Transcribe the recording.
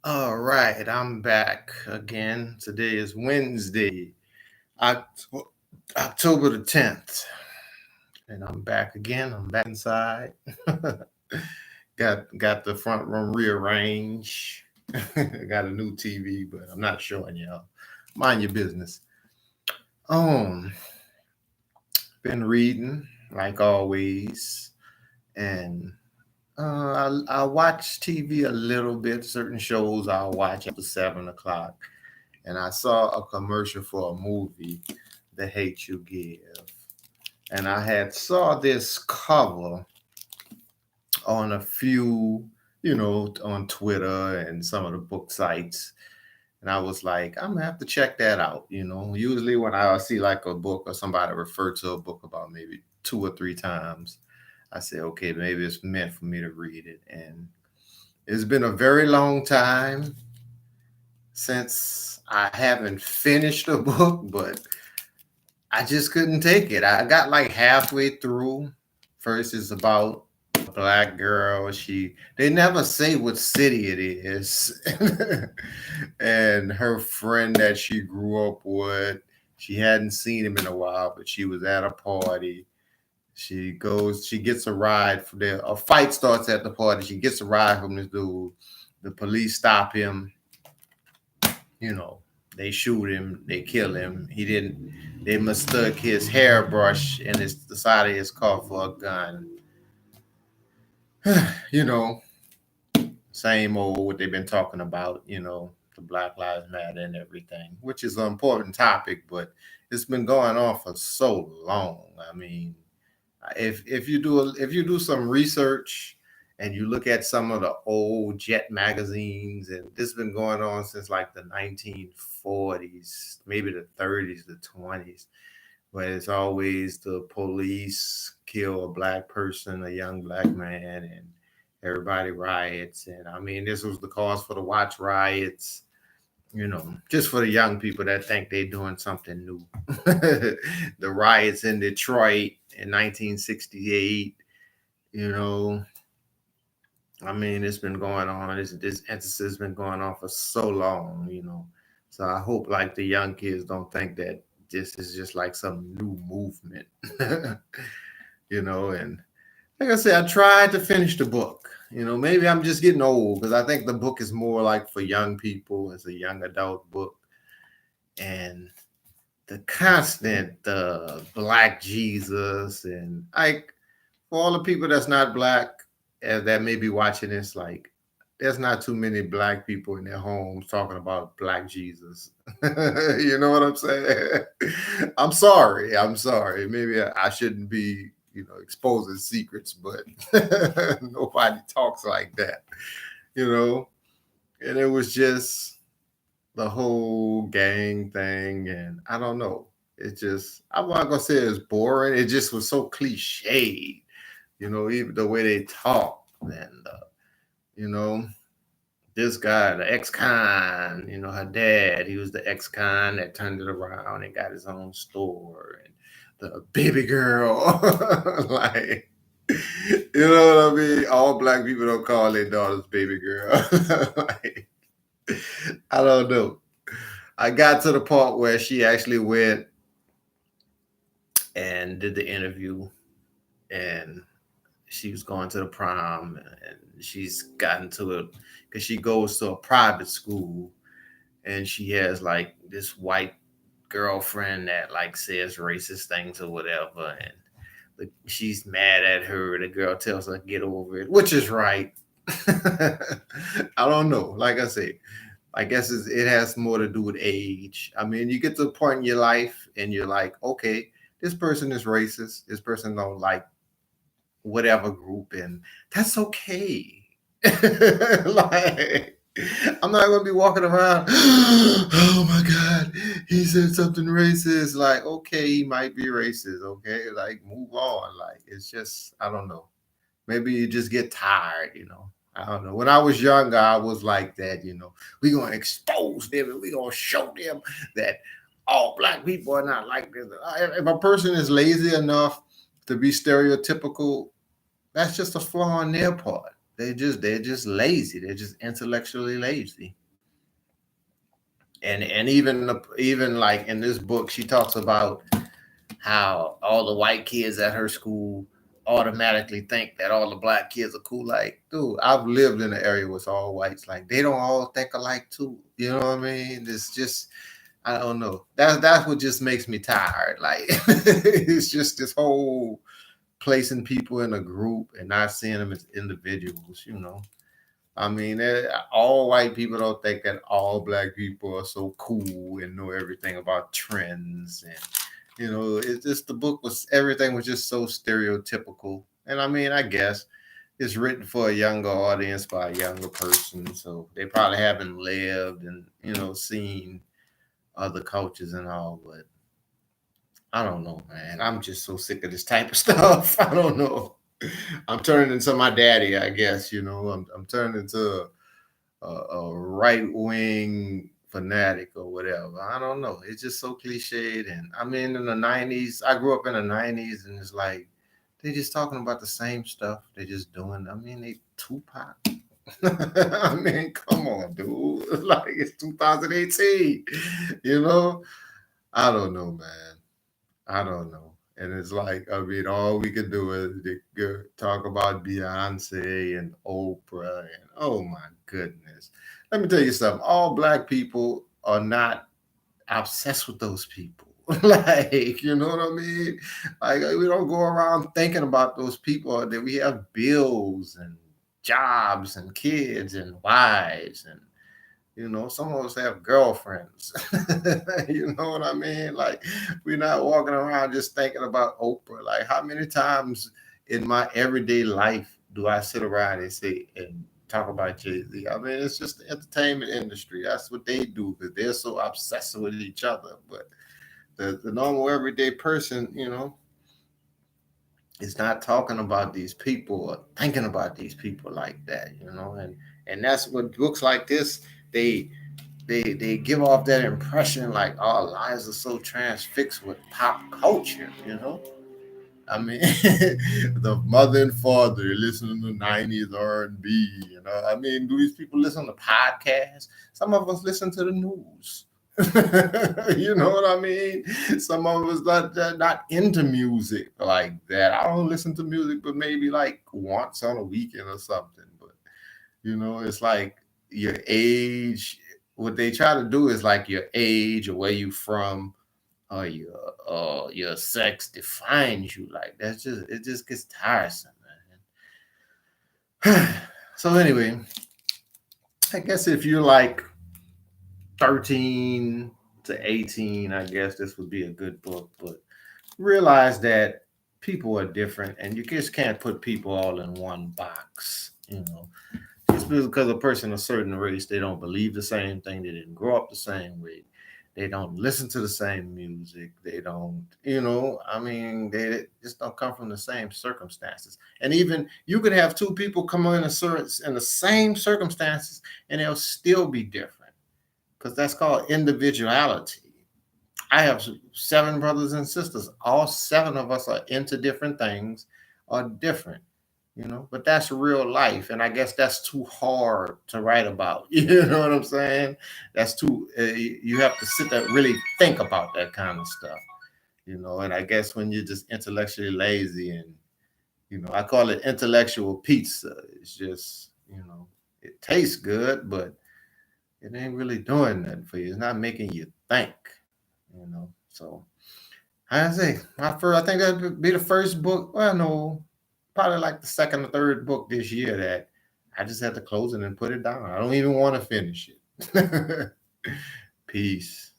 All right, I'm back again. Today is Wednesday, Oct- October the 10th, and I'm back again. I'm back inside. got the front room rearranged. Got a new TV, but I'm not showing y'all. Mind your business. Um, been reading like always, and I watch TV a little bit. Certain shows I'll watch after 7 o'clock. And I saw a commercial for a movie, The Hate You Give. And I had saw this cover on a few, on Twitter and some of the book sites. And I was like, I'm gonna have to check that out. Usually when I see like a book or somebody refer to a book about maybe 2 or 3 times, I say, okay, maybe it's meant for me to read it. And it's been a very long time since I haven't finished a book, but I just couldn't take it. I got like halfway through. First is about a black girl. They never say what city it is. And her friend that she grew up with, she hadn't seen him in a while, but she was at a party. She gets a ride from there. A fight starts at the party. She gets a ride from this dude. The police stop him, you know, they shoot him, they kill him. They mistook his hairbrush and the side of his car for a gun. you know, Same old what they've been talking about, the Black Lives Matter and everything, which is an important topic, but it's been going on for so long. I mean, if you do some research and you look at some of the old Jet magazines, and this has been going on since like the 1940s, maybe the 30s, the 20s, but it's always the police kill a black person, a young black man, and everybody riots. And I mean, this was the cause for the Watch riots, just for the young people that think they're doing something new. The riots in Detroit in 1968, you know, I mean, it's been going on. This emphasis has been going on for so long. So I hope like the young kids don't think that this is just like some new movement, and like I said, I tried to finish the book. Maybe I'm just getting old because I think the book is more like for young people. It's a young adult book. And the constant black Jesus, and like for all the people that's not black that may be watching this, like there's not too many black people in their homes talking about black Jesus. You know what I'm saying? I'm sorry. Maybe I shouldn't be, exposing secrets, but nobody talks like that, you know? And it was just the whole gang thing. And I don't know. I'm not going to say it's boring. It just was so cliche, even the way they talk. And, you know, this guy, the ex-con, her dad, he was the ex-con that turned it around and got his own store. And the baby girl, like, you know what I mean? All black people don't call their daughters baby girl. Like, I don't know. I got to the part where she actually went and did the interview, and she was going to the prom, and she's gotten to it because she goes to a private school, and she has like this white girlfriend that like says racist things or whatever, and she's mad at her. The girl tells her get over it, which is right. I don't know. Like I say, I guess it has more to do with age. I mean, you get to a point in your life and you're like, okay, this person is racist. This person don't like whatever group, and that's okay. Like, I'm not gonna be walking around, oh my God, he said something racist. Like, okay, he might be racist, okay? Like, move on. Like, it's just, I don't know. Maybe you just get tired. I don't know. When I was younger, I was like that. We're gonna expose them and we're gonna show them that all black people are not like this. If a person is lazy enough to be stereotypical, that's just a flaw on their part. they're just lazy. They're just intellectually lazy. And even like in this book, she talks about how all the white kids at her school automatically think that all the black kids are cool. Like, dude, I've lived in an area with all whites. Like, they don't all think alike too. You know what I mean? It's just, I don't know. That's what just makes me tired. Like, it's just this whole placing people in a group and not seeing them as individuals. I mean, all white people don't think that all black people are so cool and know everything about trends. And it's just, the book was, everything was just so stereotypical. And I mean, I guess it's written for a younger audience by a younger person, so they probably haven't lived and seen other cultures and all. But I don't know, man. I'm just so sick of this type of stuff. I don't know. I'm turning into my daddy, I guess. I'm turning into a right wing fanatic or whatever. I don't know. It's just so cliched. And I mean, in the '90s, I grew up in the '90s, and it's like they just talking about the same stuff. They just doing. I mean, they Tupac. I mean, come on, dude. Like, it's 2018. You know. I don't know, man. I don't know. And it's like, I mean, all we can do is talk about Beyonce and Oprah, and oh my goodness. Let me tell you something. All black people are not obsessed with those people. Like, you know what I mean? Like, we don't go around thinking about those people, that we have bills and jobs and kids and wives, and some of us have girlfriends. You know what I mean? Like, we're not walking around just thinking about Oprah. Like, how many times in my everyday life do I sit around and say and talk about Jay-Z? I mean, it's just the entertainment industry. That's what they do, because they're so obsessed with each other. But the normal everyday person, is not talking about these people or thinking about these people like that, and that's what books like this, they give off that impression, like our lives are so transfixed with pop culture. I mean, the mother and father listening to '90s R&B. I mean, do these people listen to podcasts? Some of us listen to the news. You know what I mean? Some of us not into music like that. I don't listen to music, but maybe like once on a weekend or something. But it's like your age. What they try to do is like your age or where you from or your sex defines you. Like, it just gets tiresome, man. So anyway, I guess if you're like 13 to 18, I guess this would be a good book. But realize that people are different, and you just can't put people all in one box. Just because a person of a certain race, they don't believe the same thing, they didn't grow up the same way, they don't listen to the same music, they don't, I mean, they just don't come from the same circumstances. And even you could have two people come in the same circumstances, and they'll still be different, because that's called individuality. I have 7 brothers and sisters. All 7 of us are into different things, are different, but that's real life. And I guess that's too hard to write about. You know what I'm saying? That's too, you have to sit there, really think about that kind of stuff, and I guess when you're just intellectually lazy, and, I call it intellectual pizza. It's just, it tastes good, but it ain't really doing nothing for you. It's not making you think. So I say I think that would be the first book. Well, no, probably like the second or third book this year that I just had to close it and put it down. I don't even want to finish it. Peace.